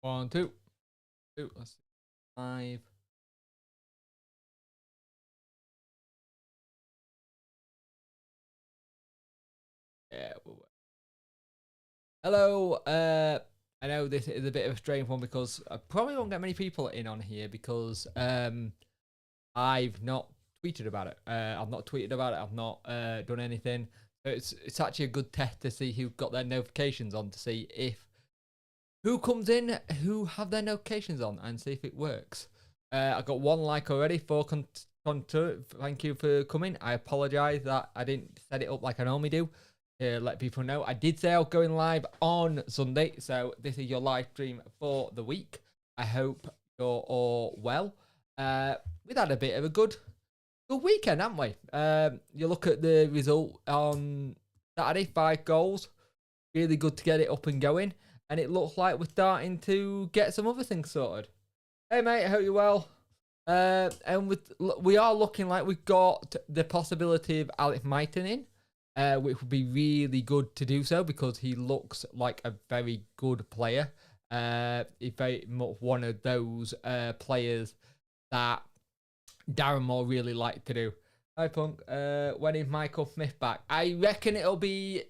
One, two. Let's see. 5. Yeah. Hello. I know this is a bit of a strange one because I probably won't get many people in on here because I've not tweeted about it. I've not tweeted about it. I've not done anything. So it's actually a good test to see who got their notifications on, to see if who comes in, who have their notifications on, and see if it works. I got 1 like already. 4 thank you for coming. I apologise that I didn't set it up like I normally do. Let people know. I did say I was going live on Sunday, so this is your live stream for the week. I hope you're all well. We've had a bit of a good weekend, haven't we? You look at the result on Saturday, 5 goals. Really good to get it up and going. And it looks like we're starting to get some other things sorted. Hey, mate, I hope you're well. And we are looking like we've got the possibility of Alex Mighton in, which would be really good to do so because he looks like a very good player. He's very much one of those players that Darren Moore really liked to do. Hi, Punk. When is Michael Smith back? I reckon it'll be...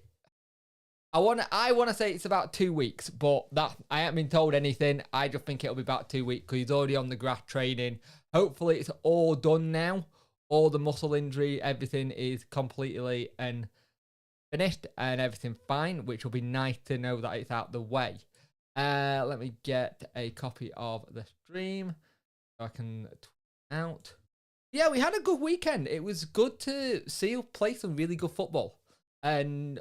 I want to say it's about 2 weeks, but that I haven't been told anything. I just think it'll be about 2 weeks because he's already on the grass training. Hopefully it's all done now. All the muscle injury, everything is completely and finished and everything fine, which will be nice to know that it's out the way. Let me get a copy of the stream so I can tweet out. Yeah, we had a good weekend. It was good to see us play some really good football and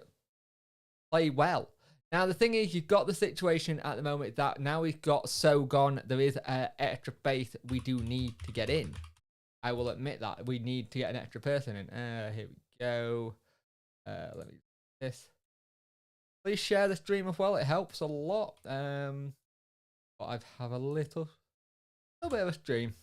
play well. Now, the thing is, you've got the situation at the moment that now we've got So gone. There is extra space we do need to get in. I will admit that. We need to get an extra person in. Here we go. Let me do this. Please share the stream as well. It helps a lot. But I have a little bit of a stream.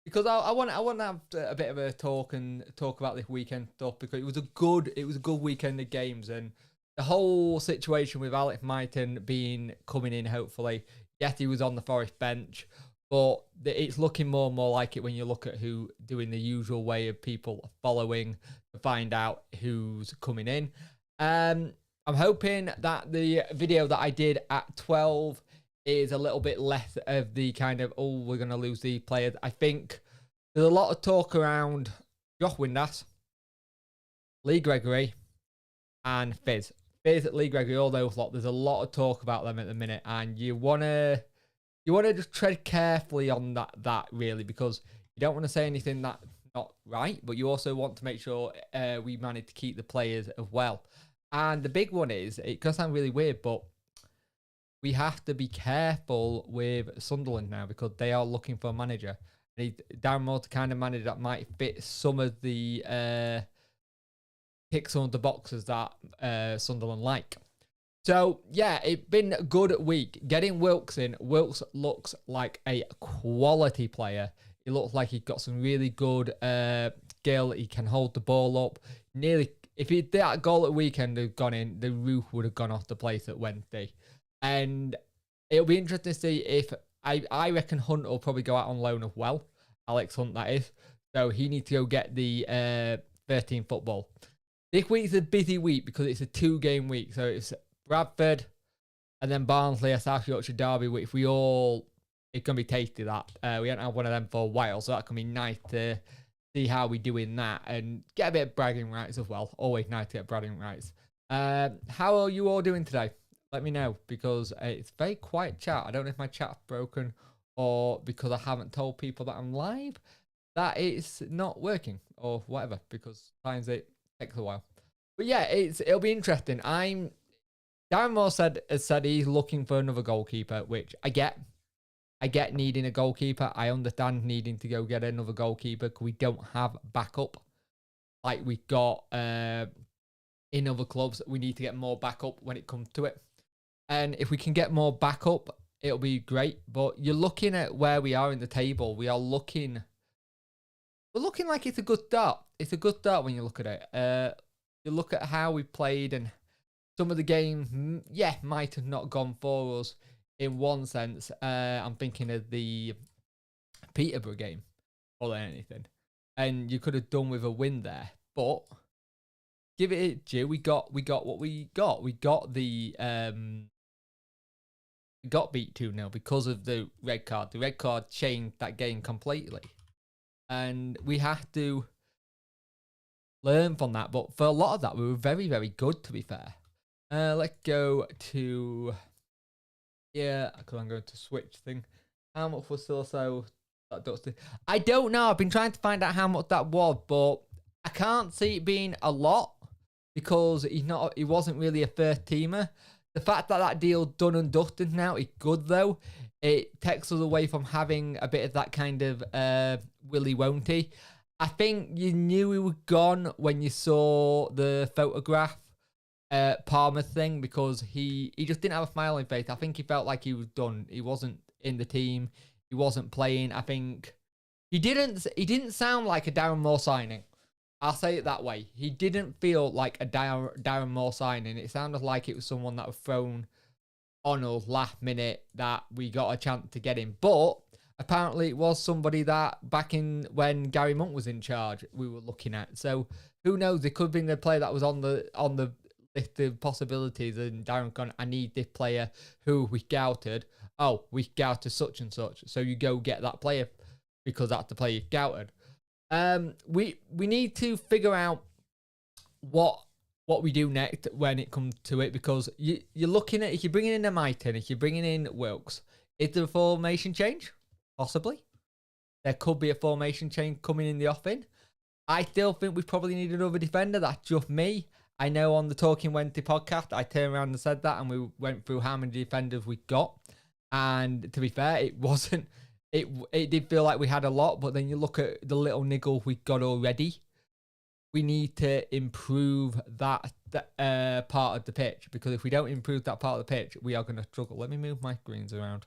Because I want to have a bit of a talk about this weekend stuff because it was a good weekend of games, and the whole situation with Alex Mighton coming in, hopefully. Yes, he was on the Forest bench, but it's looking more and more like it when you look at who doing the usual way of people following to find out who's coming in. I'm hoping that the video that I did at 12 is a little bit less of the kind of, oh, we're going to lose these players. I think there's a lot of talk around Josh Windass, Lee Gregory, and Fizz. Lee Gregory, all those lot. There's a lot of talk about them at the minute, and you wanna just tread carefully on that really, because you don't want to say anything that's not right, but you also want to make sure we manage to keep the players as well. And the big one is, it does sound really weird, but we have to be careful with Sunderland now because they are looking for a manager. Darren Moore, the kind of manager that might fit some of the tick some of the boxes that Sunderland like. So yeah, it's been a good week. Getting Wilkes in. Wilkes looks like a quality player. He looks like he's got some really good skill. He can hold the ball up. Nearly, if that goal at weekend had gone in, the roof would have gone off the place at Wednesday. And it'll be interesting to see if I reckon Hunt will probably go out on loan as well. Alex Hunt, that is. So he needs to go get the 13 football. This week's a busy week because it's a 2-game week. So it's Bradford and then Barnsley, a South Yorkshire derby, which it's going to be tasty, that. We haven't had one of them for a while, so that can be nice to see how we do in that and get a bit of bragging rights as well. Always nice to get bragging rights. How are you all doing today? Let me know, because it's very quiet chat. I don't know if my chat's broken or because I haven't told people that I'm live that it's not working or whatever, because sometimes it takes a while. But yeah, it'll be interesting. Darren Moore has said he's looking for another goalkeeper, which I get. I get needing a goalkeeper. I understand needing to go get another goalkeeper because we don't have backup like we got in other clubs. We need to get more backup when it comes to it. And if we can get more backup, it'll be great. But you're looking at where we are in the table. We're looking like it's a good start. It's a good start when you look at it. You look at how we played and some of the games, yeah, might have not gone for us in one sense. I'm thinking of the Peterborough game more than anything. And you could have done with a win there. But give it due, we got what we got. We got the we got beat 2-0 because of the red card. The red card changed that game completely. And we have to learn from that. But for a lot of that, we were very, very good, to be fair. Let's go to, yeah, because I'm going to switch thing. How much was also that? I don't know. I've been trying to find out how much that was, but I can't see it being a lot because he wasn't really a first teamer. The fact that that deal done and dusted now is good though. It takes us away from having a bit of that kind of willy won't he. I think you knew he was gone when you saw the photograph Palmer thing because he just didn't have a smile on his face. I think he felt like he was done. He wasn't in the team. He wasn't playing. I think he didn't sound like a Darren Moore signing. I'll say it that way. He didn't feel like a Darren Moore signing. It sounded like it was someone that was thrown on us last minute that we got a chance to get him. But apparently it was somebody that back in when Gary Monk was in charge we were looking at. So who knows? It could have been the player that was on the list of possibilities and Darren gone, I need this player who we scouted. Oh, we scouted such and such. So you go get that player because that's the player you scouted. We need to figure out what we do next when it comes to it because you're looking at if you're bringing in a Mighton, if you're bringing in Wilkes, is there a formation change? Possibly. There could be a formation change coming in the offing. I still think we probably need another defender. That's just me. I know on the Talking Wednesday podcast, I turned around and said that, and we went through how many defenders we got. And to be fair, it wasn't. It did feel like we had a lot, but then you look at the little niggle we got already. We need to improve that part of the pitch because if we don't improve that part of the pitch, we are going to struggle. Let me move my screens around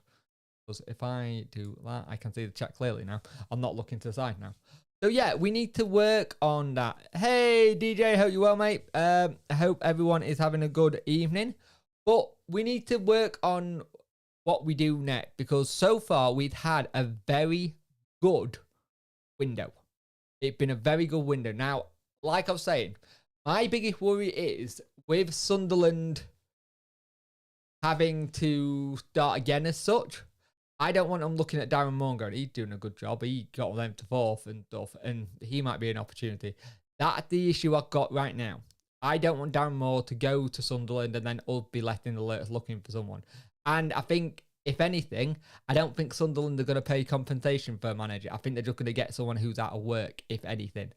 because if I do that, I can see the chat clearly now. I'm not looking to the side now. So yeah, we need to work on that. Hey DJ, hope you're well, mate. I hope everyone is having a good evening. But we need to work on what we do next because so far we've had a very good window. It's been a very good window. Now, like I was saying, my biggest worry is with Sunderland having to start again as such. I don't want them looking at Darren Moore going, he's doing a good job. He got them to fourth and stuff, and he might be an opportunity. That's the issue I've got right now. I don't want Darren Moore to go to Sunderland and then us be left in the lurch looking for someone. And I think, if anything, I don't think Sunderland are going to pay compensation for a manager. I think they're just going to get someone who's out of work, if anything.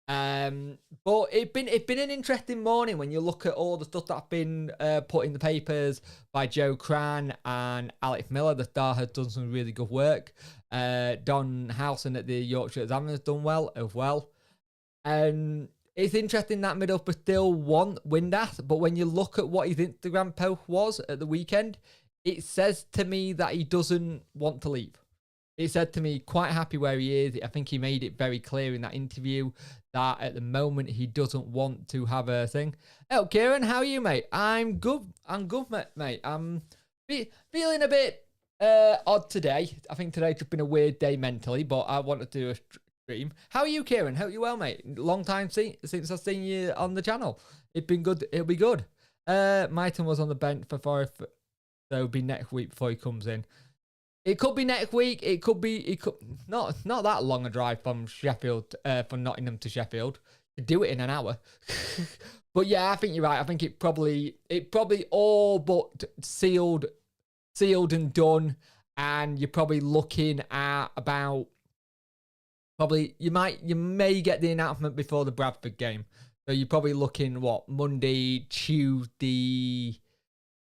But it's been an interesting morning when you look at all the stuff that's been put in the papers by Joe Cran and Alex Miller. The Star has done some really good work. Don Howson at the Yorkshire Examiner has done well as well. And it's interesting that Middlesbrough still want Windass, but when you look at what his Instagram post was at the weekend, it says to me that he doesn't want to leave. It said to me, quite happy where he is. I think he made it very clear in that interview that at the moment he doesn't want to have a thing. Oh, Kieran, how are you, mate? I'm good. I'm good, mate. I'm feeling a bit odd today. I think today's just been a weird day mentally, but I wanted to do a stream. How are you, Kieran? Hope you're well, mate. Long time since I've seen you on the channel. It's been good. It'll be good. Mighton was on the bench for Forest, so it'll be next week before he comes in. It could be next week. It could not that long a drive from Sheffield, from Nottingham to Sheffield. Do it in an hour. But yeah, I think you're right. I think it probably all but sealed and done. And you're probably looking at about you may get the announcement before the Bradford game. So you're probably looking Monday, Tuesday,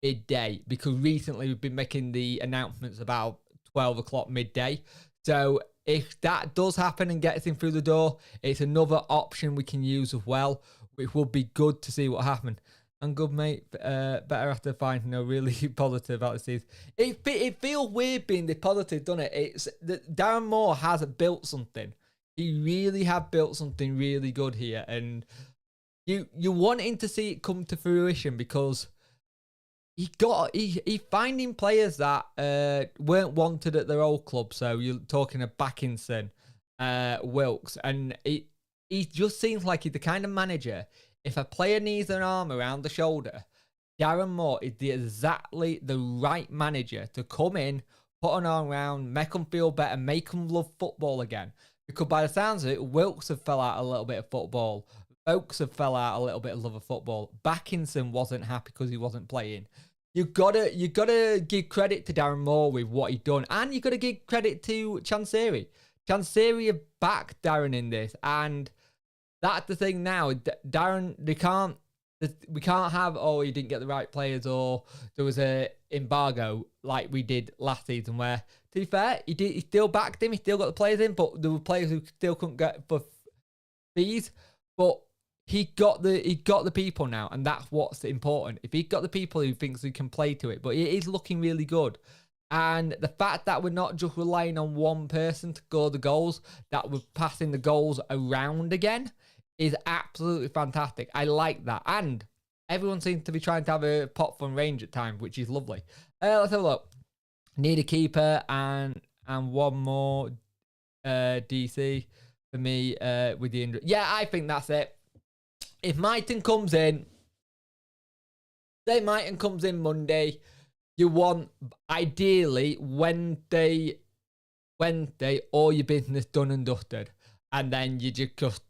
midday, because recently we've been making the announcements about 12 o'clock midday. So if that does happen and gets him through the door, it's another option we can use as well, which would be good to see what happens. I'm good, mate. Better after finding really positive about the season. It feels weird being this positive, doesn't it? It's that Darren Moore has built something. He really has built something really good here, and you wanting to see it come to fruition because he finding players that weren't wanted at their old club. So you're talking of Backinson, Wilkes, and he just seems like he's the kind of manager. If a player needs an arm around the shoulder, Darren Moore is exactly the right manager to come in, put an arm around, make them feel better, make them love football again. Because by the sounds of it, Wilkes have fell out a little bit of football. Oaks have fell out a little bit of love of football. Backinson wasn't happy because he wasn't playing. You gotta give credit to Darren Moore with what he's done, and you gotta give credit to Chansiri. Chansiri have backed Darren in this, and that's the thing now. Darren, we can't have, oh, you didn't get the right players, or there was a embargo like we did last season where, to be fair, he still backed him, he still got the players in, but there were players who still couldn't get for fees. But he got the people now, and that's what's important. If he got the people who thinks he can play to it, but it is looking really good. And the fact that we're not just relying on one person to score the goals, that we're passing the goals around again, is absolutely fantastic. I like that. And everyone seems to be trying to have a pot from range at times, which is lovely. Let's have a look. Need a keeper and one more DC for me with the injury. Yeah, I think that's it. If Mighton comes in, say Mighton comes in Monday, you want, ideally, Wednesday, all your business done and dusted. And then you just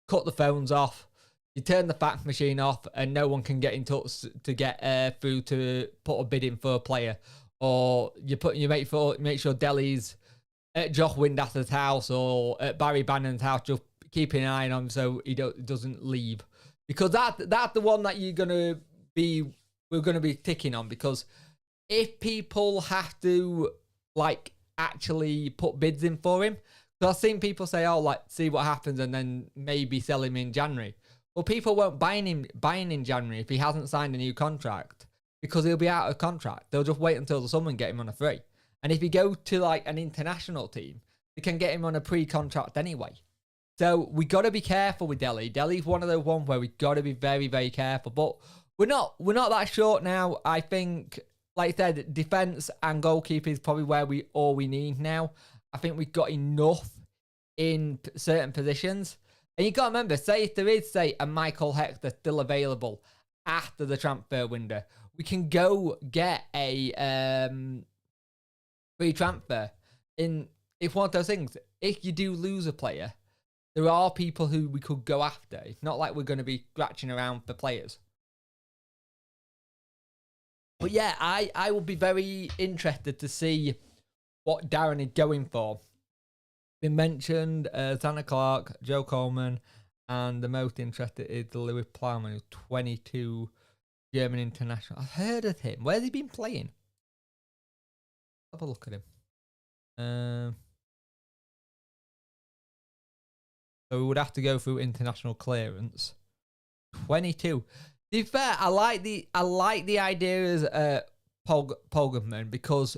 cut the phones off, you turn the fax machine off, and no one can get in touch to get through to put a bid in for a player. Or you make sure Delhi's at Josh Windas's house or at Barry Bannon's house, just keeping an eye on him so he doesn't leave. Because that's the one that we're gonna be ticking on. Because if people have to like actually put bids in for him, because I've seen people say, "Oh, like see what happens," and then maybe sell him in January. Well, people won't buy him in January if he hasn't signed a new contract, because he'll be out of contract. They'll just wait until the summer and get him on a free. And if you go to like an international team, they can get him on a pre-contract anyway. So we got to be careful with Delhi. Delhi's one of those ones where we got to be very, very careful. But we're not that short now. I think, like I said, defense and goalkeeper is probably where all we need now. I think we've got enough in certain positions. And you got to remember, say if there is, say, a Michael Hector still available after the transfer window, we can go get a free transfer. It's one of those things. If you do lose a player, there are people who we could go after. It's not like we're going to be scratching around for players. But yeah, I will be very interested to see what Darren is going for. Been mentioned Xander Clark, Joe Coleman, and the most interested is Lewis Plowman, who's 22, German international. I've heard of him. Where's he been playing? Have a look at him. So we would have to go through international clearance. 22. To be fair, I like the ideas Poggeman, because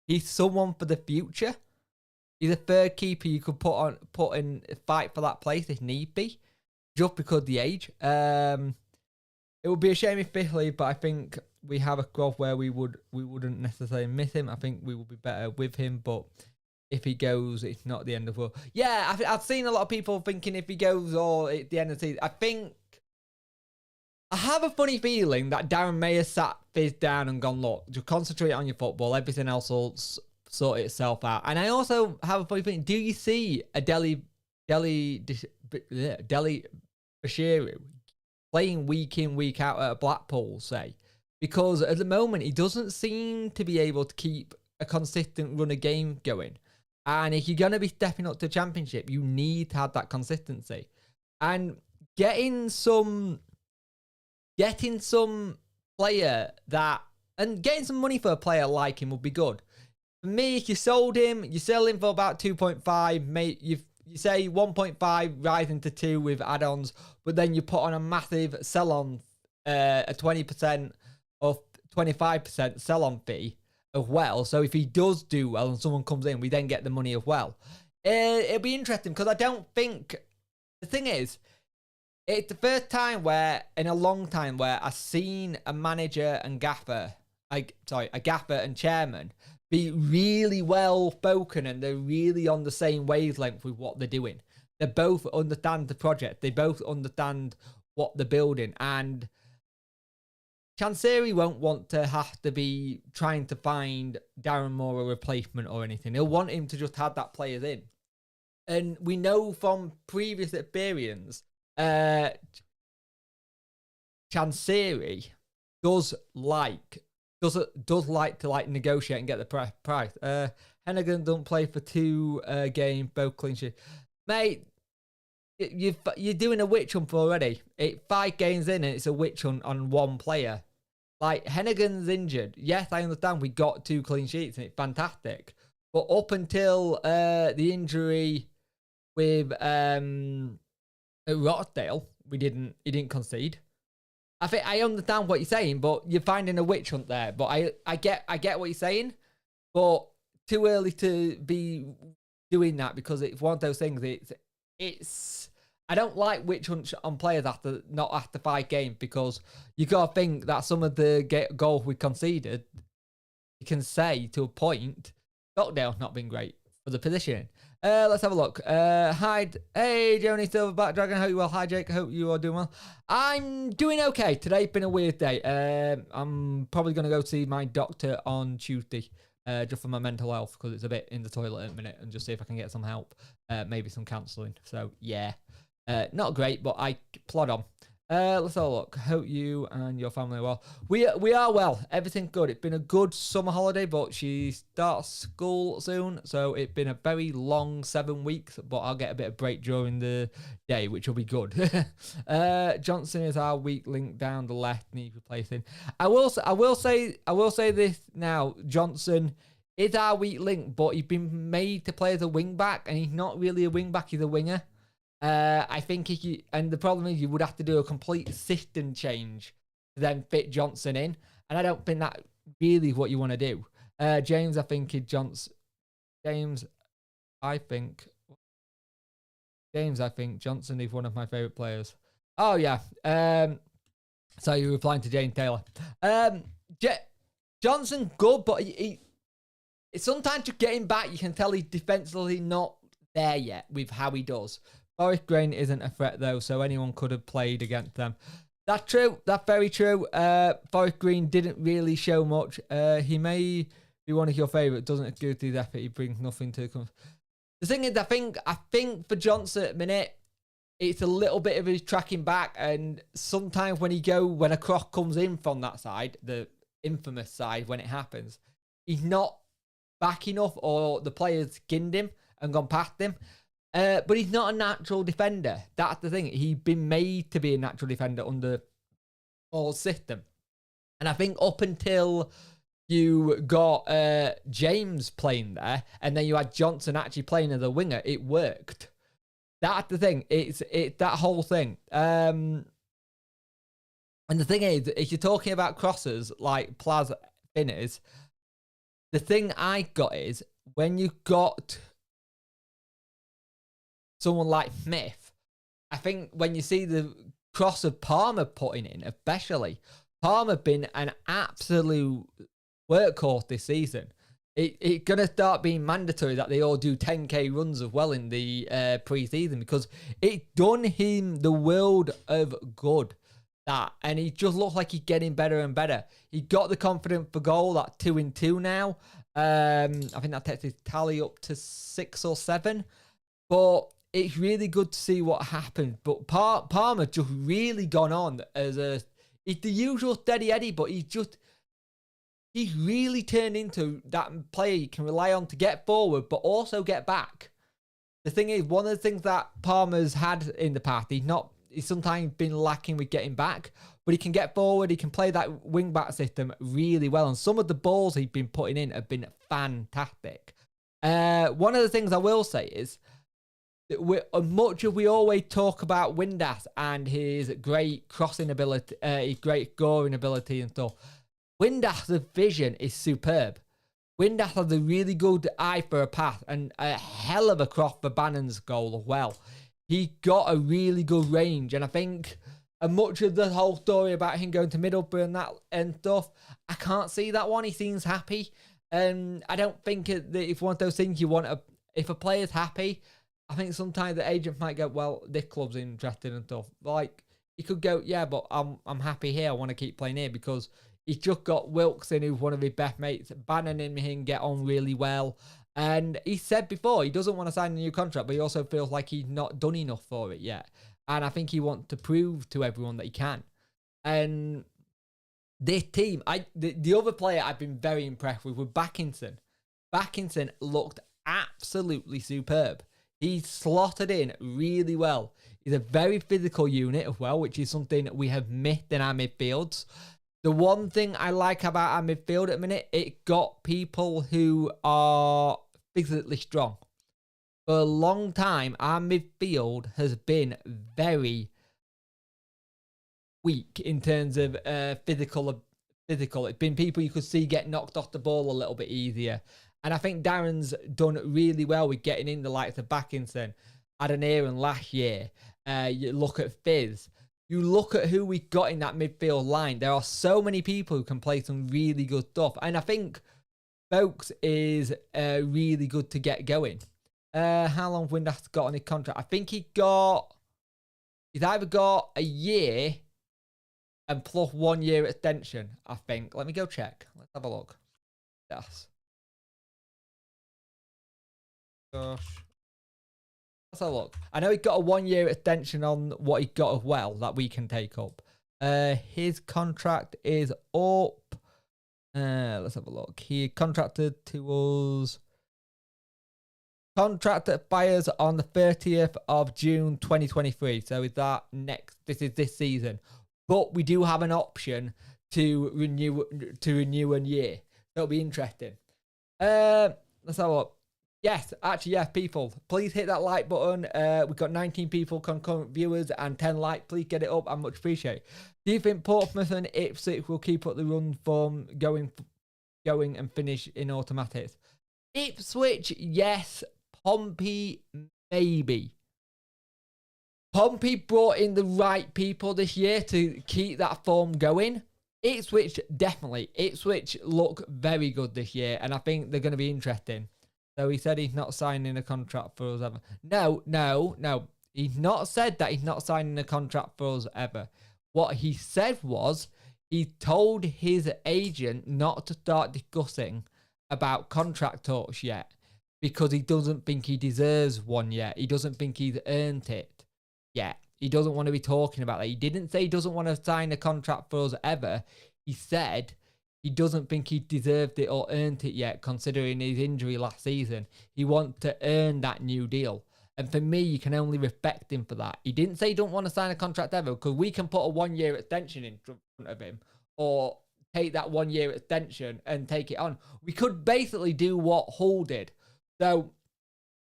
he's someone for the future. He's a third keeper you could put in fight for that place if need be, just because of the age. It would be a shame if Fihley, but I think we have a squad where we wouldn't necessarily miss him. I think we would be better with him, but if he goes, it's not the end of the world. Yeah, I've seen a lot of people thinking if he goes, or it's the end of the season. I have a funny feeling that Darren may have sat Fizz down and gone, look, just concentrate on your football. Everything else will sort itself out. And I also have a funny feeling, do you see a Delhi Bashiru playing week in, week out at Blackpool, say? Because at the moment, he doesn't seem to be able to keep a consistent run of game going. And if you're going to be stepping up to Championship, you need to have that consistency. And getting some player that, and getting some money for a player like him would be good. For me, if you sold him, you sell him for about 2.5, mate. You say 1.5 rising to 2 with add-ons, but then you put on a massive sell-on, a 20% or 25% sell-on fee as well. So if he does do well and someone comes in, we then get the money as well. It'll be interesting, because I don't think, the thing is, It's the first time where, in a long time, where I've seen a manager and gaffer, a gaffer and chairman be really well spoken, and they're really on the same wavelength with what they're doing. They both understand the project. They both understand what they're building. And Chansiri won't want to have to be trying to find Darren Moore a replacement or anything. He'll want him to just have that players in. And we know from previous experience, Chansiri does like to negotiate and get the price. Hennigan don't play for 2 games, both clean sheet. Mate, you're doing a witch hunt already. 5 games in and it's a witch hunt on one player. Like, Hennigan's injured. Yes, I understand we got 2 clean sheets and it's fantastic. But up until the injury with Rochdale, he didn't concede. I understand what you're saying, but you're finding a witch hunt there. But I get what you're saying, but too early to be doing that, because it's one of those things. It's I don't like witch hunts on players not after 5 games, because you gotta think that some of the goals we conceded, you can say to a point, Stockdale's not been great for the positioning. Let's have a look. Hi, hey, Joni Silverback Dragon. Hope you well. Hi, Jake. Hope you are doing well. I'm doing okay. Today's been a weird day. I'm probably going to go see my doctor on Tuesday, just for my mental health, because it's a bit in the toilet at a minute, and just see if I can get some help. Maybe some counselling. So, yeah. Not great, but I plod on. Let's have a look. Hope you and your family are well. We are well. Everything's good. It's been a good summer holiday, but she starts school soon, so it's been a very long 7 weeks. But I'll get a bit of break during the day, which will be good. Johnson is our weak link down the left, need replacing. I will say this now. Johnson is our weak link, but he's been made to play as a wing back, and he's not really a wing back. He's a winger. I think and the problem is you would have to do a complete system change to then fit Johnson in, and I don't think that's really what you want to do. James I think Johnson is one of my favourite players. Oh yeah. So you're replying to James Taylor. Johnson good, but he sometimes just getting back, you can tell he's defensively not there yet with how he does. Forest Green isn't a threat, though, so anyone could have played against them. That's true. That's very true. Forest Green didn't really show much. He may be one of your favourites. Doesn't go to his effort. He brings nothing to the... The thing is, I think for Johnson at the minute, it's a little bit of his tracking back, and sometimes when a cross comes in from that side, the infamous side, when it happens, he's not back enough, or the player's skinned him and gone past him. But he's not a natural defender. That's the thing. He's been made to be a natural defender under all system. And I think up until you got James playing there, and then you had Johnson actually playing as a winger, it worked. That's the thing. It's that whole thing. And the thing is, if you're talking about crosses like Plaz Finners, the thing I got is, when you got someone like Smith, I think when you see the cross of Palmer putting in, especially, Palmer been an absolute workhorse this season. It's going to start being mandatory that they all do 10k runs as well in the pre-season, because it done him the world of good. And he just looks like he's getting better and better. He got the confidence for goal at 2-2 now. I think that takes his tally up to 6 or 7. But it's really good to see what happened. But Palmer just really gone on as he's the usual steady Eddie, but he's really turned into that player you can rely on to get forward, but also get back. The thing is, one of the things that Palmer's had in the past, he's sometimes been lacking with getting back, but he can get forward, he can play that wing-back system really well, and some of the balls he's been putting in have been fantastic. One of the things I will say is, we always talk about Windass and his great crossing ability, his great scoring ability and stuff. Windass's vision is superb. Windass has a really good eye for a pass and a hell of a cross for Bannon's goal as well. he got a really good range. And I think much of the whole story about him going to Middlesbrough and that and stuff, I can't see that one. He seems happy. And I don't think that if one of those things you want, if a player's happy, I think sometimes the agent might go, well, this club's interested and stuff. Like, he could go, yeah, but I'm happy here. I want to keep playing here because he's just got Wilson, who's one of his best mates. Bannon and him get on really well. And he said before he doesn't want to sign a new contract, but he also feels like he's not done enough for it yet. And I think he wants to prove to everyone that he can. And this team, the other player I've been very impressed with was Backinson. Backinson looked absolutely superb. He slotted in really well. He's a very physical unit as well, which is something we have missed in our midfields. The one thing I like about our midfield at the minute, it got people who are physically strong. For a long time, our midfield has been very weak in terms of physical. It's been people you could see get knocked off the ball a little bit easier. And I think Darren's done really well with getting in the likes of Backinson, Adoniran last year. You look at Fizz. You look at who we got in that midfield line. There are so many people who can play some really good stuff. And I think Folks is really good to get going. How long Windass got on his contract? I think he's either got a year and plus 1 year extension, I think. Let me go check. Let's have a look. Yes. Gosh. Let's have a look. I know he got a 1 year extension on what he got as well that we can take up. His contract is up. Let's have a look. He contracted to us. Contract expires on the 30th of June 2023. So is that next? This is this season. But we do have an option to renew a year. That'll be interesting. Let's have a look. Yes, actually, yes, people. Please hit that like button. We've got 19 people, concurrent viewers, and 10 likes. Please get it up. I much appreciate it. Do you think Portsmouth and Ipswich will keep up the run form going and finish in automatics? Ipswich, yes. Pompey, maybe. Pompey brought in the right people this year to keep that form going. Ipswich, definitely. Ipswich look very good this year, and I think they're going to be interesting. So he said he's not signing a contract for us ever. No. He's not said that he's not signing a contract for us ever. What he said was he told his agent not to start discussing about contract talks yet because he doesn't think he deserves one yet. He doesn't think he's earned it yet. He doesn't want to be talking about that. He didn't say he doesn't want to sign a contract for us ever. He said he doesn't think he deserved it or earned it yet, considering his injury last season. He wants to earn that new deal. And for me, you can only respect him for that. He didn't say he don't want to sign a contract ever, because we can put a 1 year extension in front of him, or take that 1 year extension and take it on. We could basically do what Hull did. So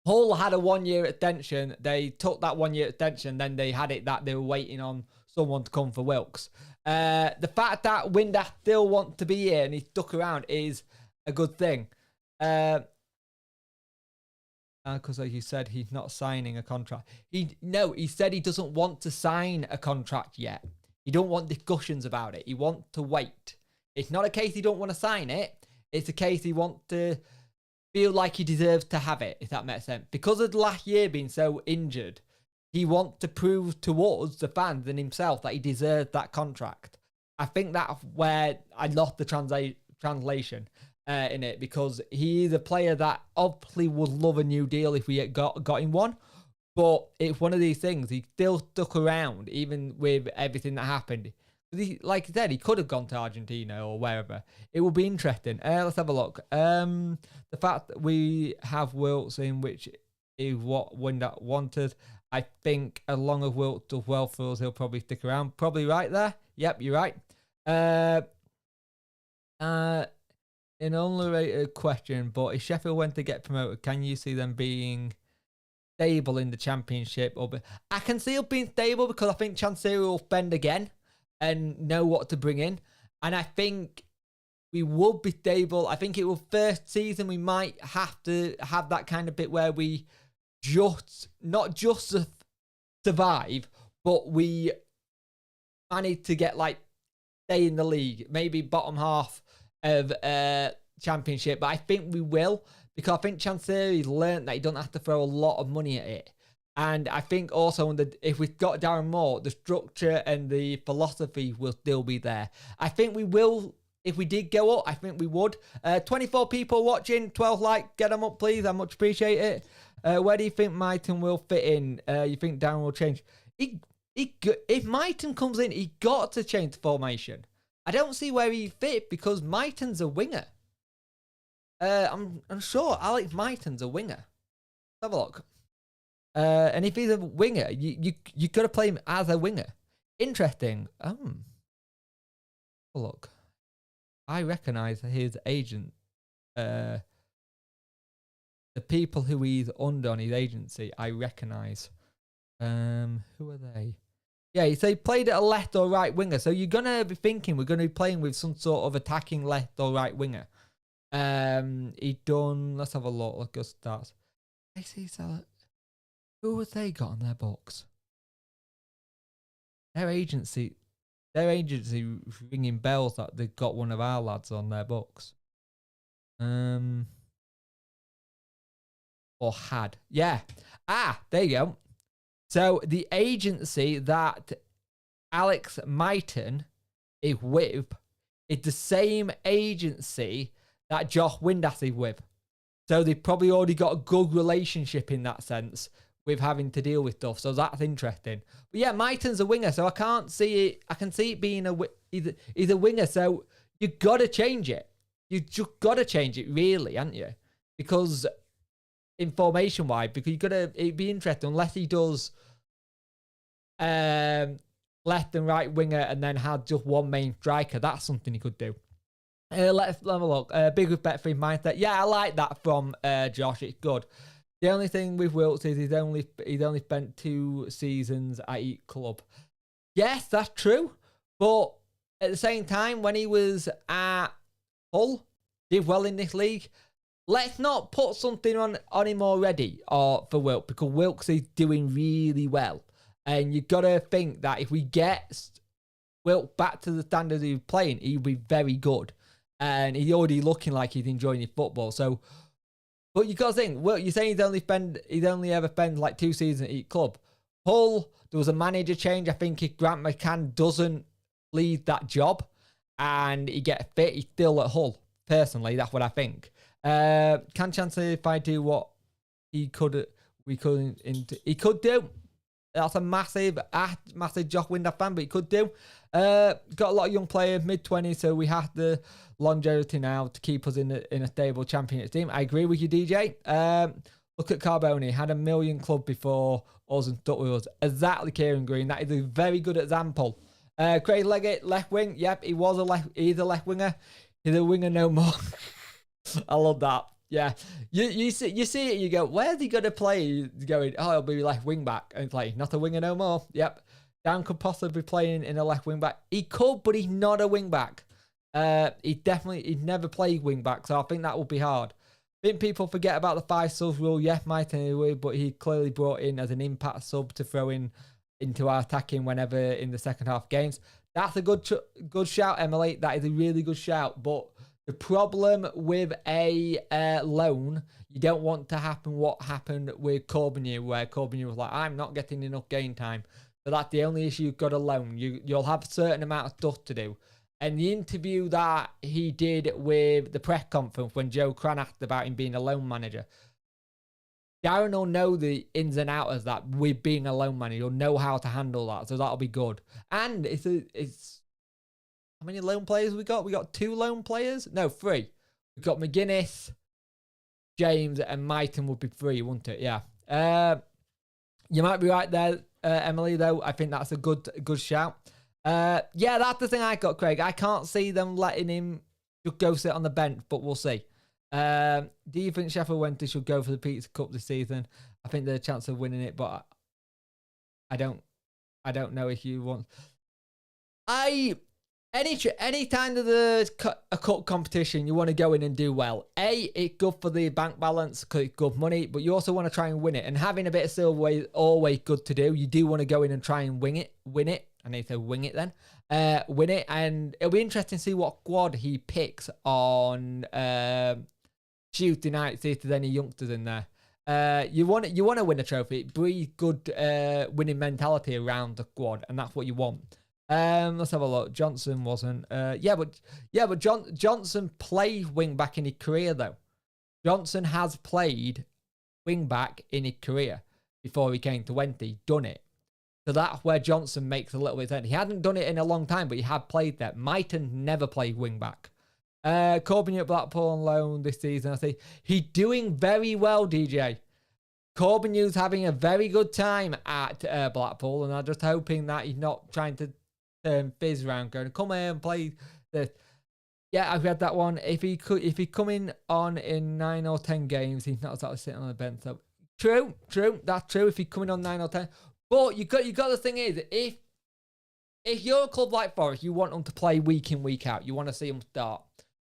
Hull had a 1 year extension. They took that 1 year extension, then they had it that they were waiting on someone to come for Wilkes. The fact that Windass still wants to be here and he's stuck around is a good thing. Because as you said, he's not signing a contract. He said he doesn't want to sign a contract yet. He don't want discussions about it. He wants to wait. It's not a case he don't want to sign it. It's a case he wants to feel like he deserves to have it, if that makes sense. Because of the last year being so injured, he wants to prove to us, the fans, and himself that he deserves that contract. I think that's where I lost the translation in it, because he is a player that obviously would love a new deal if we had got him one. But it's one of these things. He still stuck around, even with everything that happened. Like I said, he could have gone to Argentina or wherever. It will be interesting. Let's have a look. The fact that we have Wilts in, which is what Windass wanted. I think along with Wilts does well for us, he'll probably stick around. Probably right there. Yep, you're right. An unrelated question, but if Sheffield Wednesday get promoted, can you see them being stable in the Championship? I can see them being stable because I think Chansiri will spend again and know what to bring in. And I think we would be stable. I think it will first season we might have to have that kind of bit where we not just survive, but we managed to get like stay in the league, maybe bottom half of championship. But I think we will, because I think Chansiri's learned that he don't have to throw a lot of money at it. And I think also if we've got Darren Moore, the structure and the philosophy will still be there. I think we will. If we did go up, I think we would. 24 people watching, 12 likes. Get them up, please. I much appreciate it. Where do you think Mighton will fit in? You think Darren will change? If Mighton comes in, he got to change the formation. I don't see where he fit because Mighton's a winger. I'm sure Alex Mighton's a winger. Let's have a look. And if he's a winger, you got to play him as a winger. Interesting. Look. I recognise his agent. The people who he's under on his agency, I recognise. Who are they? Yeah, so he played at a left or right winger. So you're going to be thinking we're going to be playing with some sort of attacking left or right winger. He done, let's have a look. Look at stats. Who have they got on their books? Their agency ringing bells that they've got one of our lads on their books. Or had. Yeah. There you go. So the agency that Alex Mighton is with is the same agency that Josh Windass is with. So they've probably already got a good relationship in that sense with having to deal with stuff. So that's interesting. But yeah, Mighton's a winger, so I can't see it. I can see it being he's a winger, so you got to change it. You just got to change it, really, haven't you? Because information-wise, because you got to, it'd be interesting unless he does left and right winger and then had just one main striker. That's something he could do. Let's have a look. Big respect for his mindset. Yeah, I like that from Josh. It's good. The only thing with Wilkes is he's only spent 2 seasons at each club. Yes, that's true. But at the same time, when he was at Hull, did well in this league. Let's not put something on him already for Wilkes, because Wilkes is doing really well. And you've got to think that if we get Wilkes back to the standards he was playing, he'll be very good. And he's already looking like he's enjoying his football. So, but you got to think, well, you're saying he's only ever spent like 2 seasons at each club. Hull, there was a manager change. I think if Grant McCann doesn't leave that job and he gets fit, he's still at Hull. Personally, that's what I think. Can chance if I do what he could do. That's a massive Josh Windass fan, but he could do. Got a lot of young players, mid-20s, so we have the longevity now to keep us in a stable championship team. I agree with you, DJ. Look at Carboni. Had a million club before us and stuck with us. Exactly, Kieran Green. That is a very good example. Craig Leggett, left wing. Yep, he's a left winger. He's a winger no more. I love that. Yeah, you see it, you go, where's he going to play? You're going, oh, he'll be left wing back and play. Not a winger no more. Yep. Dan could possibly be playing in a left wing back. He could, but he's not a wing back. He'd never played wing back, so I think that will be hard. I think people forget about the 5 subs rule. Yeah, might anyway, but he clearly brought in as an impact sub to throw into our attacking whenever in the second half games. That's a good shout, Emily. That is a really good shout, but the problem with a loan, you don't want to happen what happened with Corbeanu, where Corbeanu was like, I'm not getting enough game time. So that's the only issue you've got a loan. You'll have a certain amount of stuff to do. And the interview that he did with the press conference when Joe Cran asked about him being a loan manager, Darren will know the ins and outs of that with being a loan manager. He'll know how to handle that. So that'll be good. And it's how many loan players we got? We got 2 loan players? No, 3. We've got McGuinness, James, and Mighton would be 3, wouldn't it? Yeah. You might be right there, Emily, though. I think that's a good shout. Yeah, that's the thing I got, Craig. I can't see them letting him just go sit on the bench, but we'll see. Do you think Sheffield Wednesday should go for the Pizza Cup this season? I think there's a chance of winning it, but I don't know if you want. Any time of a cup competition, you want to go in and do well. It's good for the bank balance because it's good money, but you also want to try and win it. And having a bit of silver is always good to do. You do want to go in and try and win it. I need to wing it then. Win it, and it'll be interesting to see what squad he picks on Tuesday night. See if there's any youngsters in there. You want to win a trophy. Breathe good winning mentality around the squad, and that's what you want. Let's have a look. Johnson wasn't. But Johnson played wing back in his career though. Johnson has played wing back in his career before he came to Wednesday. Done it. So that's where Johnson makes a little bit of sense. He hadn't done it in a long time, but he had played there. Mighton never played wing back. Corbin at Blackpool on loan this season. I see he's doing very well, DJ. Corbin's having a very good time at Blackpool, and I'm just hoping that he's not trying to turn Fizz around, going, come here and play this. Yeah, I've read that one. If he coming on in 9 or 10 games, he's not exactly sitting on the bench. So true, that's true. If he's coming on 9 or 10, but you got the thing is, if you're a club like Forest, you want them to play week in, week out. You want to see them start,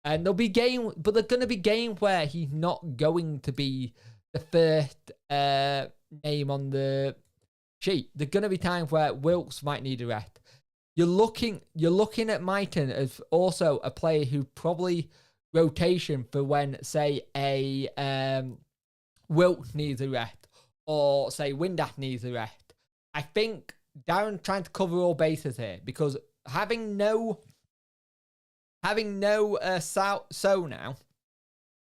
and there'll be games, but there's going to be games where he's not going to be the first name on the sheet. There's going to be times where Wilkes might need a rest. You're looking at Mighton as also a player who probably rotation for when, say, a Wilkes needs a rest, or say Windass needs a rest. I think Darren trying to cover all bases here, because having no so now,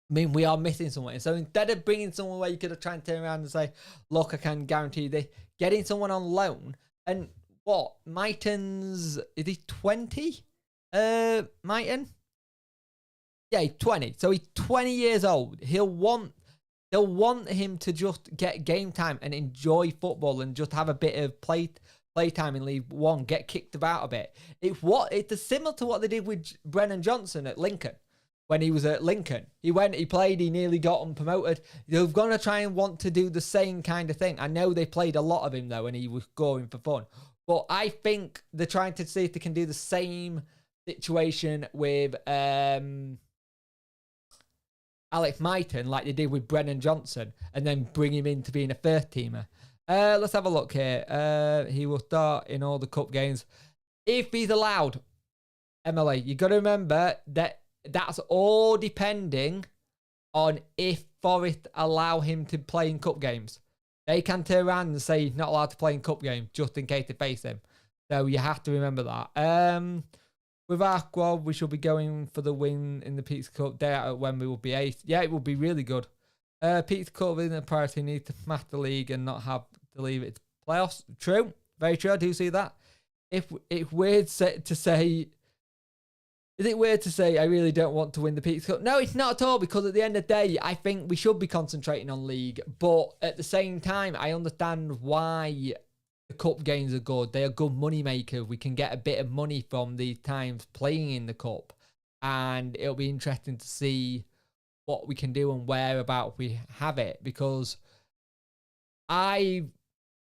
I mean, we are missing someone. So instead of bringing someone where you could have tried to turn around and say, look, I can guarantee this, getting someone on loan. And what, Mighton's, is he 20? Mighton? Yeah, he's 20. So he's 20 years old. They'll want him to just get game time and enjoy football and just have a bit of play time in League One, get kicked about a bit. It's similar to what they did with Brennan Johnson at Lincoln. When he was at Lincoln, he played, he nearly got him promoted. They're going to try and want to do the same kind of thing. I know they played a lot of him though, and he was scoring for fun. But I think they're trying to see if they can do the same situation with Alex Mighton, like they did with Brennan Johnson, and then bring him in to being a first teamer. Let's have a look here. He will start in all the cup games if he's allowed. Emily, you got to remember that that's all depending on if Forest allow him to play in cup games. They can turn around and say he's not allowed to play in cup games just in case they face him. So you have to remember that. With our squad, we should be going for the win in the Pizza Cup. Day out when we will be 8th. Yeah, it will be really good. Pizza Cup isn't a priority. Need to smash the league and not have to leave it to playoffs. True. Very true. I do see that. If it's weird to say... Is it weird to say I really don't want to win the Pizza Cup? No, it's not at all, because at the end of the day, I think we should be concentrating on league. But at the same time, I understand why the cup games are good. They are good money makers. We can get a bit of money from these times playing in the cup. And it'll be interesting to see what we can do and whereabout we have it. Because I'm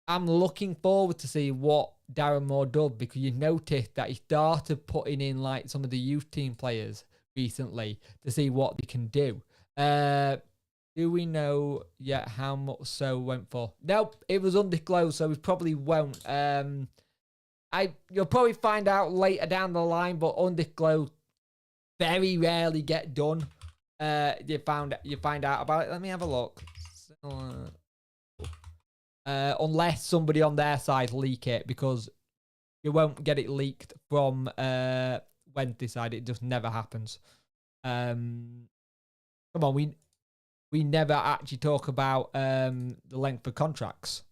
looking forward to see what Darren Moore does, because you noticed that he started putting in like some of the youth team players recently to see what they can do. Do we know yet how much So went for? Nope, it was undisclosed, so we probably won't. You'll probably find out later down the line, but undisclosed very rarely get done. You find out about it. Let me have a look. Unless somebody on their side leak it, because you won't get it leaked from Wednesday side. It just never happens. Come on, we never actually talk about the length of contracts.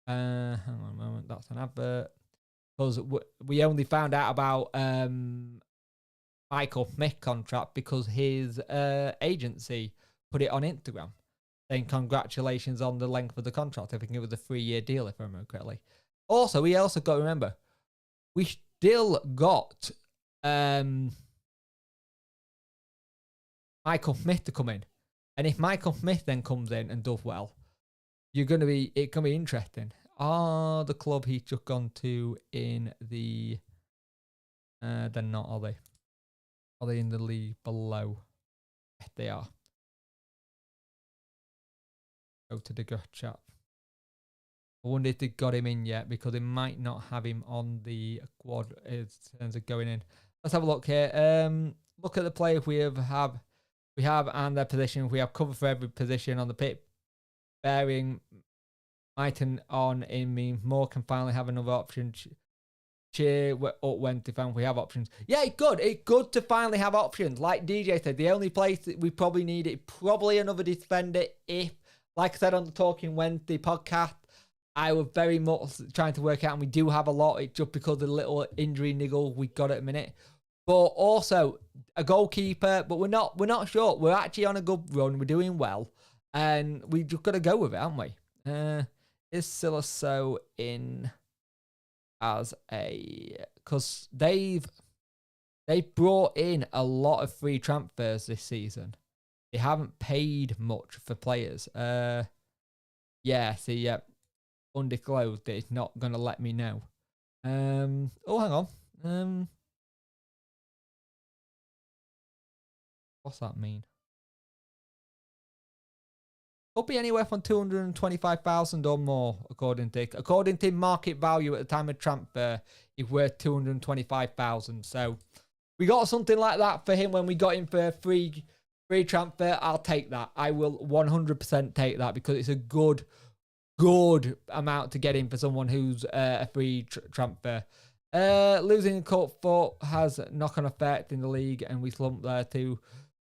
Hang on a moment, that's an advert. Because we only found out about Michael Smith contract because his agency put it on Instagram, saying congratulations on the length of the contract. I think it was a 3-year deal, if I remember correctly. Also, we also got to remember, we still got Michael Smith to come in. And if Michael Smith then comes in and does well, it's going to be interesting. The club he's just gone to in the They're not, are they? Are they in the league below? They are. Go to the good chat. I wonder if they got him in yet, because they might not have him on the quad in terms of going in. Let's have a look here. Look at the players we have and their position. We have cover for every position on the pitch. Bearing Mighton on in means more can finally have another option. Cheer up when they found we have options. Yeah, it's good. It's good to finally have options. Like DJ said, the only place that we probably need it, probably another defender. If, like I said on the Talking Wednesday podcast, I was very much trying to work out, and we do have a lot. It's just because of the little injury niggle we got at a minute. But also a goalkeeper, but we're not sure. We're actually on a good run. We're doing well, and we just got to go with it, haven't we? Is Silaso in as a, because they brought in a lot of free transfers this season. They haven't paid much for players. Yeah, see, yeah, undisclosed. It's not gonna let me know. Oh, hang on. What's that mean? Could be anywhere from 225,000 or more, according to market value at the time of transfer. It's worth 225,000. So we got something like that for him when we got him for a free transfer. I'll take that. I will 100% take that, because it's a good amount to get in for someone who's a free transfer. Losing a cup foot has a knock-on effect in the league, and we slump there too.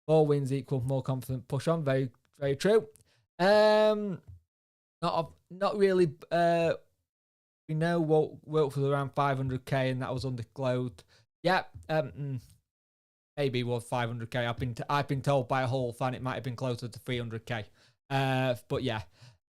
More wins equal more confident push on. Very, very true. Not really. We know what Wilkes was around 500k, and that was undisclosed. Yeah. Maybe was 500k. I've been told by a Hull fan it might have been closer to 300k. But yeah.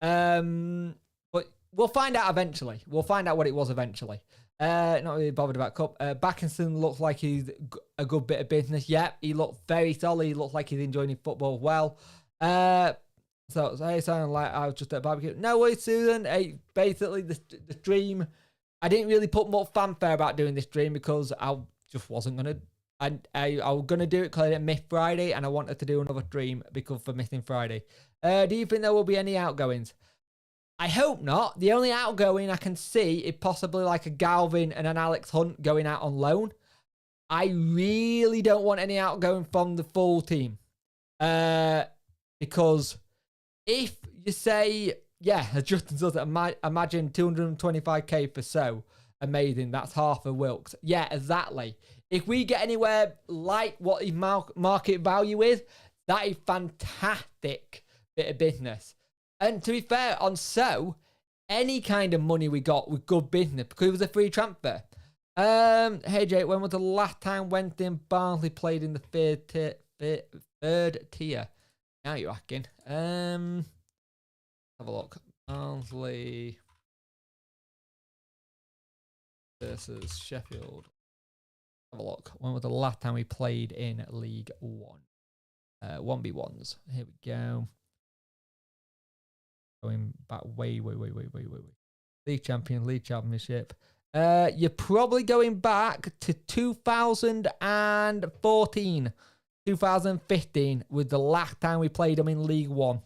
But we'll find out eventually. We'll find out what it was eventually. Not really bothered about cup. Backinson looks like he's a good bit of business. Yeah, he looked very solid. He looks like he's enjoying his football well. So it sounded like I was just at a barbecue. No way, Susan. Hey, basically, the stream, I didn't really put much fanfare about doing this stream, because I just wasn't going to. I was going to do it because I didn't miss Friday, and I wanted to do another stream because for missing Friday. Do you think there will be any outgoings? I hope not. The only outgoing I can see is possibly like a Galvin and an Alex Hunt going out on loan. I really don't want any outgoing from the full team. Because if you say, yeah, as Justin says, imagine 225k for so, amazing, that's half of Wilkes. Yeah, exactly. If we get anywhere like what his market value is, that is fantastic bit of business. And to be fair, on so, any kind of money we got was good business, because it was a free transfer. Hey Jake, when was the last time Wednesday and Barnsley played in the third tier? Now you're asking. Have a look. Barnsley versus Sheffield. Have a look. When was the last time we played in League One? 1v1s. Here we go. Going back way. League champion, league championship. You're probably going back to 2014. 2015 was the last time we played them in League One.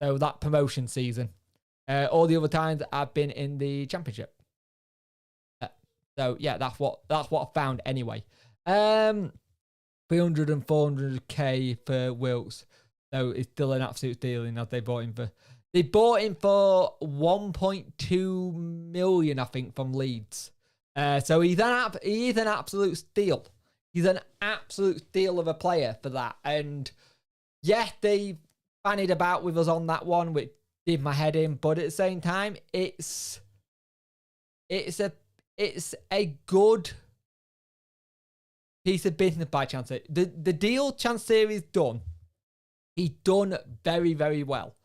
So that promotion season. All the other times I've been in the championship. So yeah, that's what I found anyway. 300 and 400k for Wilkes. So it's still an absolute stealing, as they bought him for 1.2 million, I think, from Leeds. So he is an absolute steal. He's an absolute steal of a player for that. And yeah, they fannied about with us on that one, which did my head in. But at the same time, it's a good piece of business by Chansiri. The deal Chansiri's done, he's done very, very well.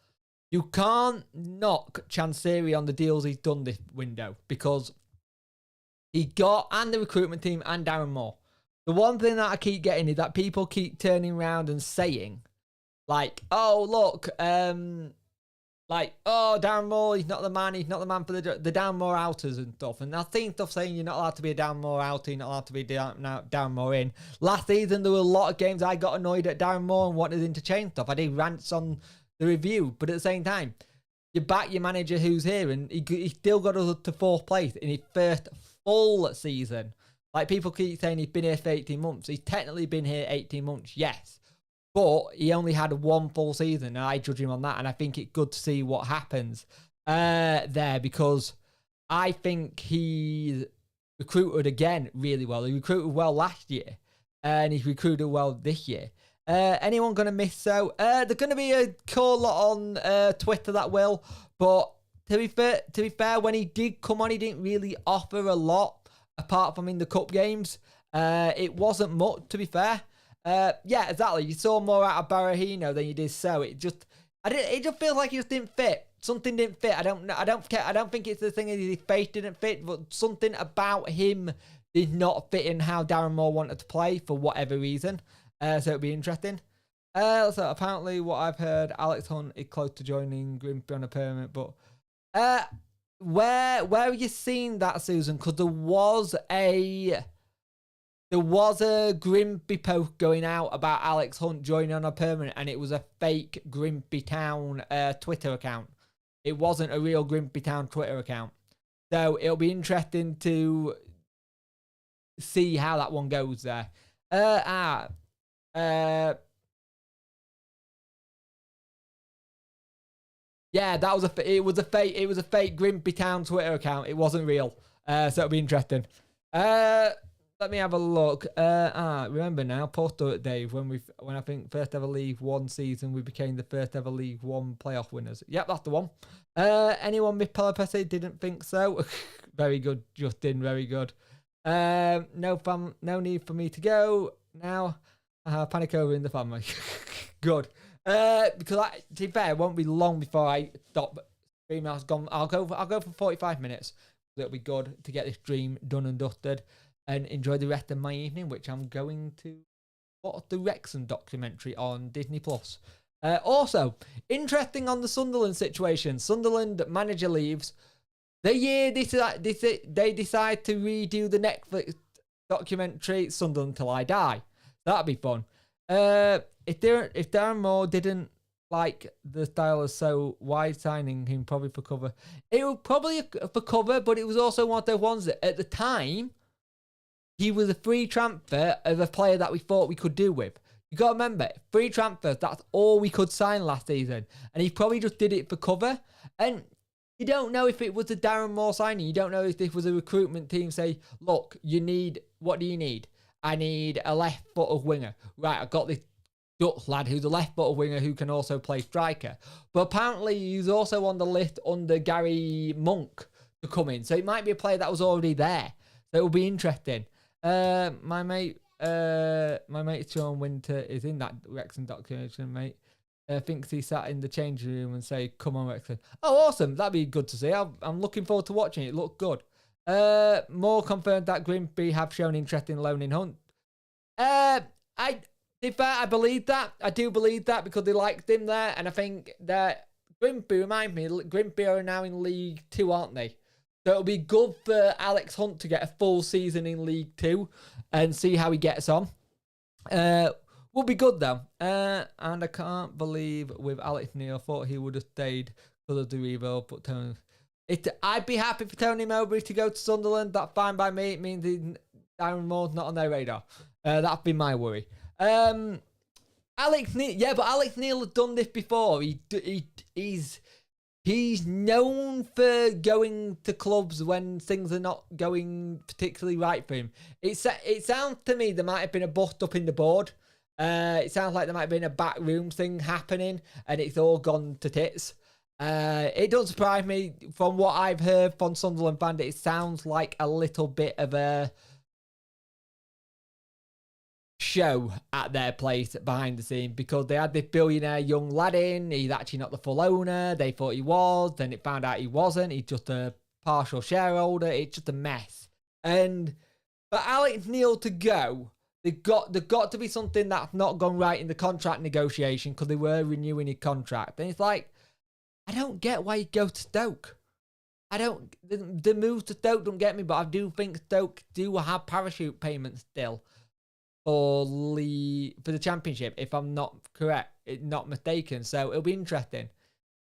You can't knock Chansiri on the deals he's done this window, because he got, and the recruitment team, and Darren Moore. The one thing that I keep getting is that people keep turning around and saying, like, oh, look, like, oh, Darren Moore, he's not the man for the Darren Moore outers and stuff. And I've seen stuff saying you're not allowed to be a Darren Moore outer, you're not allowed to be Darren Moore in. Last season, there were a lot of games I got annoyed at Darren Moore and wanted him to change stuff. I did rants on the review, but at the same time, you back your manager who's here, and he still got us up to 4th place in his first full season. Like, people keep saying he's been here for 18 months. He's technically been here 18 months, yes. But he only had 1 full season, and I judge him on that. And I think it's good to see what happens there, because I think he recruited again really well. He recruited well last year, and he's recruited well this year. Anyone going to miss so? There's going to be a call on Twitter that will. But to be fair, when he did come on, he didn't really offer a lot apart from in the cup games. It wasn't much, to be fair. Yeah, exactly. You saw more out of Barahino than you did so. It just feels like he just didn't fit. Something didn't fit. I don't care. I don't think it's the thing that his face didn't fit, but something about him did not fit in how Darren Moore wanted to play for whatever reason. So it'll be interesting. So apparently, what I've heard, Alex Hunt is close to joining Grimsby on a permanent. But where have you seen that, Susan? Because there was a Grimsby post going out about Alex Hunt joining on a permanent, and it was a fake Grimsby Town Twitter account. It wasn't a real Grimsby Town Twitter account. So it'll be interesting to see how that one goes there. Yeah, it was a fake Grimsby Town Twitter account. It wasn't real. So it'll be interesting. Let me have a look. Remember now, poster it, Dave, when I think first ever League One season, we became the first ever League One playoff winners. Yep, that's the one. Anyone with Pelopessy? Didn't think so. Very good, Justin. Very good. No need for me to go now. Panic over in the family. Good. Because to be fair, it won't be long before I stop streaming. I'll go for 45 minutes. It'll be good to get this stream done and dusted and enjoy the rest of my evening, which I'm going to watch the Wrexham documentary on Disney+. Also, interesting on the Sunderland situation. Sunderland manager leaves. They decide to redo the Netflix documentary Sunderland Till I Die. That'd be fun. If Darren Moore didn't like the style of so why signing him probably for cover? It was probably for cover, but it was also one of those ones that at the time he was a free transfer of a player that we thought we could do with. You got to remember, free transfers, that's all we could sign last season. And he probably just did it for cover. And you don't know if it was a Darren Moore signing. You don't know if this was a recruitment team say, look, what do you need? I need a left-footed winger. Right, I've got this Dutch lad who's a left-footed winger who can also play striker. But apparently he's also on the list under Gary Monk to come in. So it might be a player that was already there. So it'll be interesting. My mate Sean Winter is in that Wrexham documentary, mate. Thinks he sat in the changing room and say, come on, Wrexham. Oh, awesome. That'd be good to see. I'm looking forward to watching it. It looked good. More confirmed that Grimsby have shown interest in loaning Hunt. I believe that. I do believe that because they liked him there. And I think that Grimsby are now in League 2, aren't they? So it'll be good for Alex Hunt to get a full season in League 2 and see how he gets on. Will be good though. And I can't believe with Alex Neil, thought he would have stayed because of the rebuild, but I'd be happy for Tony Mowbray to go to Sunderland. That's fine by me. It means Darren Moore's not on their radar. That'd be my worry. Alex Neil, but Alex Neil has done this before. He's known for going to clubs when things are not going particularly right for him. It sounds to me there might have been a bust up in the board. It sounds like there might have been a backroom thing happening and it's all gone to tits. It doesn't surprise me from what I've heard from Sunderland fans. It sounds like a little bit of a show at their place behind the scene because they had this billionaire young lad in. He's actually not the full owner. They thought he was. Then it found out he wasn't. He's just a partial shareholder. It's just a mess. And for Alex Neil to go, they've got to be something that's not gone right in the contract negotiation because they were renewing his contract. And it's like, I don't get why you go to Stoke. I don't. The move to Stoke don't get me, but I do think Stoke do have parachute payments still for the Championship, if I'm not not mistaken. So it'll be interesting.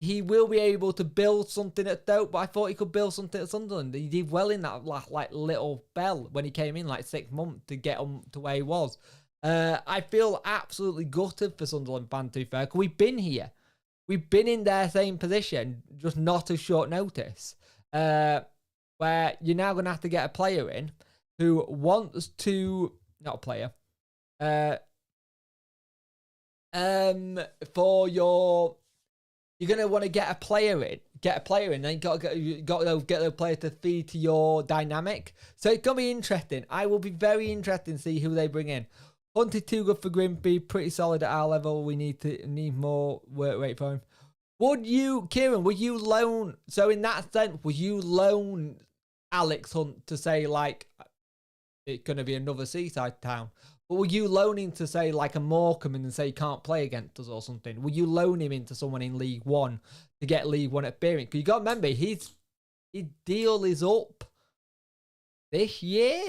He will be able to build something at Stoke, but I thought he could build something at Sunderland. He did well in that little spell when he came in, 6 months to get him to where he was. I feel absolutely gutted for Sunderland fans, to be fair, because we've been here. We've been in their same position, just not as short notice. Where you're now going to have to get a player in who wants to... Not a player. For your... You're going to want to get a player in. Then you got to get the player to feed to your dynamic. So it's going to be interesting. I will be very interested to see who they bring in. Hunted too good for Grimby. Pretty solid at our level. We need more work rate for him. Kieran, would you loan... So in that sense, would you loan Alex Hunt to say, it's going to be another seaside town? But were you loaning to say a Morecambe and say he can't play against us or something? Will you loan him into someone in League One to get League One experience? Because you got to remember, his deal is up this year.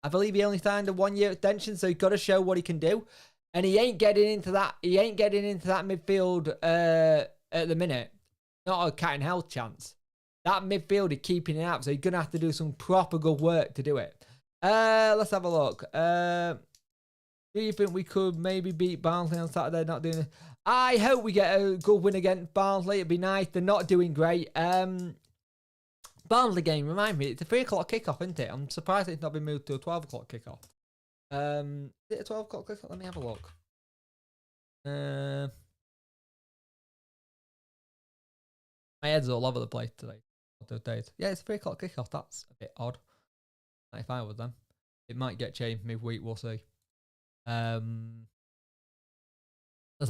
I believe he only signed a 1-year extension, so he's got to show what he can do. And he ain't getting into that. He ain't getting into that midfield at the minute. Not a cat and hell chance. That midfield is keeping it up, so he's gonna have to do some proper good work to do it. Let's have a look. Do you think we could maybe beat Barnsley on Saturday? Not doing it. I hope we get a good win against Barnsley. It'd be nice. They're not doing great. Barnsley game, remind me, it's a 3 o'clock kickoff, isn't it? I'm surprised it's not been moved to a 12 o'clock kickoff. Is it a 12 o'clock kickoff? Let me have a look. My head's all over the place today. Yeah, it's a 3 o'clock kickoff. That's a bit odd. If I was them, it might get changed midweek. We'll see. Let's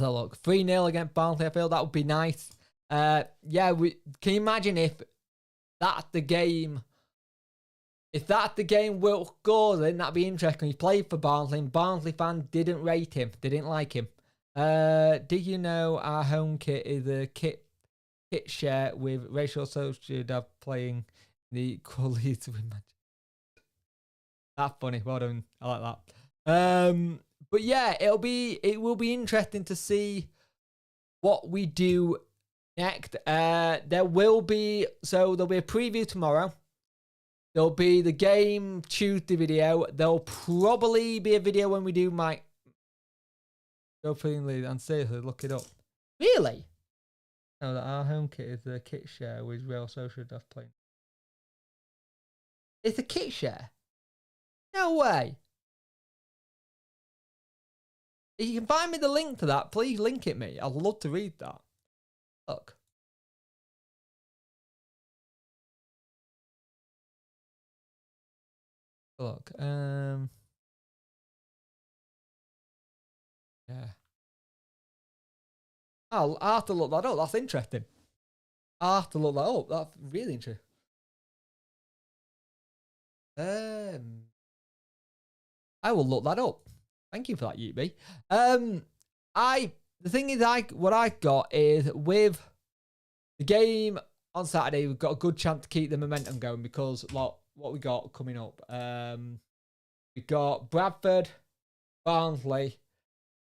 have a look. 3-0 against Barnsley. I feel that would be nice. Yeah, can you imagine if that's the game? If that's the game Will scores, then that'd be interesting. He played for Barnsley, and Barnsley fans didn't rate him. They didn't like him. Did you know our home kit is a kit share with Racial Sociedad playing the qualities we mentioned? That's funny. Well done. I like that. But yeah, it will be interesting to see what we do next. There'll be a preview tomorrow. There'll be the game Tuesday video. There'll probably be a video when we do my go feeling lead and seriously look it up. Really? No, that our home kit is the kit share with Real Social Death playing. It's a kit share. No way. If you can find me the link to that, please link it me. I'd love to read that. Look. Look. Yeah. I'll have to look that up. That's interesting. I'll have to look that up. That's really interesting. I will look that up. Thank you for that, UB. The thing is, what I got is with the game on Saturday, we've got a good chance to keep the momentum going because what we got coming up. We got Bradford, Barnsley,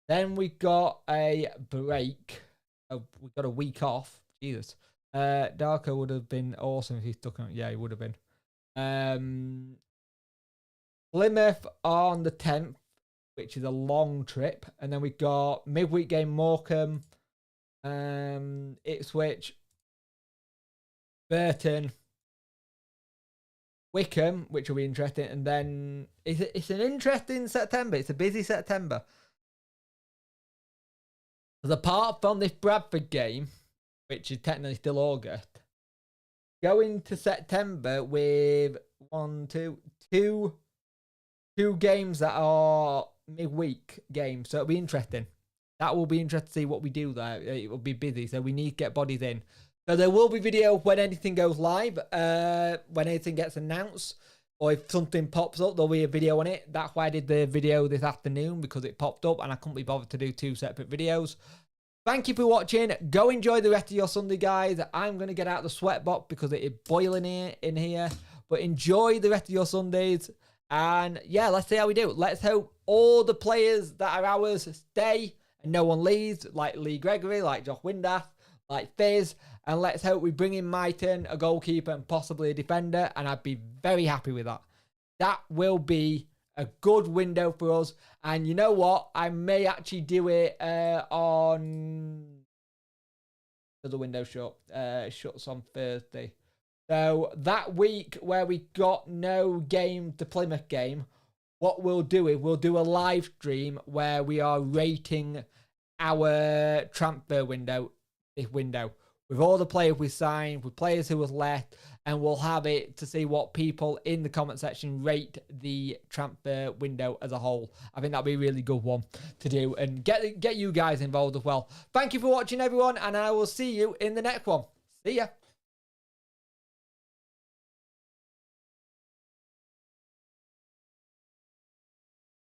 then we got a break. We got a week off. Jesus. Darko would have been awesome if he stuck on. Yeah, he would have been. Plymouth on the 10th, which is a long trip. And then we got midweek game Morecambe, Ipswich, Burton, Wickham, which will be interesting. And then it's an interesting September. It's a busy September. Because apart from this Bradford game, which is technically still August, going to September with two games that are midweek games. So it'll be interesting. That will be interesting to see what we do there. It will be busy, so we need to get bodies in. So there will be video when anything goes live, when anything gets announced, or if something pops up, there'll be a video on it. That's why I did the video this afternoon, because it popped up and I couldn't be bothered to do 2 separate videos. Thank you for watching. Go enjoy the rest of your Sunday, guys. I'm going to get out the sweat box because it is boiling in here. But enjoy the rest of your Sundays. And yeah, let's see how we do. Let's hope all the players that are ours stay and no one leaves, like Lee Gregory, like Josh Windass, like Fizz. And let's hope we bring in Myton, a goalkeeper, and possibly a defender. And I'd be very happy with that. That will be a good window for us. And you know what? I may actually do it on... Does the window shut? Shuts on Thursday. So that week where we got no game, the Plymouth game, what we'll do is we'll do a live stream where we are rating our transfer window, this window, with all the players we signed, with players who was left, and we'll have it to see what people in the comment section rate the transfer window as a whole. I think that'll be a really good one to do and get you guys involved as well. Thank you for watching, everyone, and I will see you in the next one. See ya.